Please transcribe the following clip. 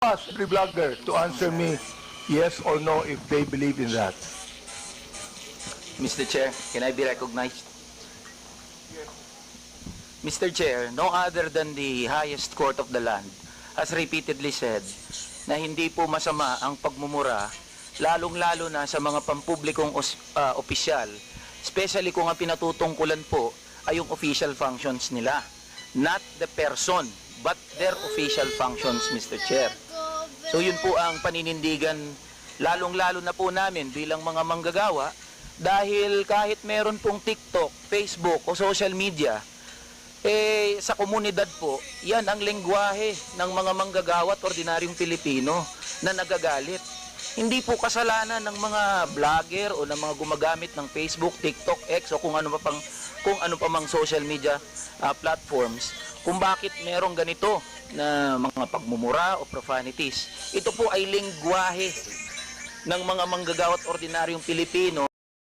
ask every blogger to answer me yes or no if they believe in that. Mr. Chair, can I be recognized? Mr. Chair, no other than the highest court of the land has repeatedly said na hindi po masama ang pagmumura, lalong-lalo na sa mga pampublikong opisyal, especially kung ang pinatutungkulan po ay yung official functions nila. Not the person, but their official functions, Mr. Chair. So yun po ang paninindigan, lalong-lalo na po namin bilang mga manggagawa, dahil kahit meron pong TikTok, Facebook o social media, sa komunidad po, yan ang lengguwahe ng mga manggagawa at ordinaryong Pilipino na nagagalit. Hindi po kasalanan ng mga vlogger o ng mga gumagamit ng Facebook, TikTok, X o kung ano pa mang social media platforms kung bakit merong ganito na mga pagmumura o profanities. Ito po ay lengguwahe ng mga manggagawa at ordinaryong Pilipino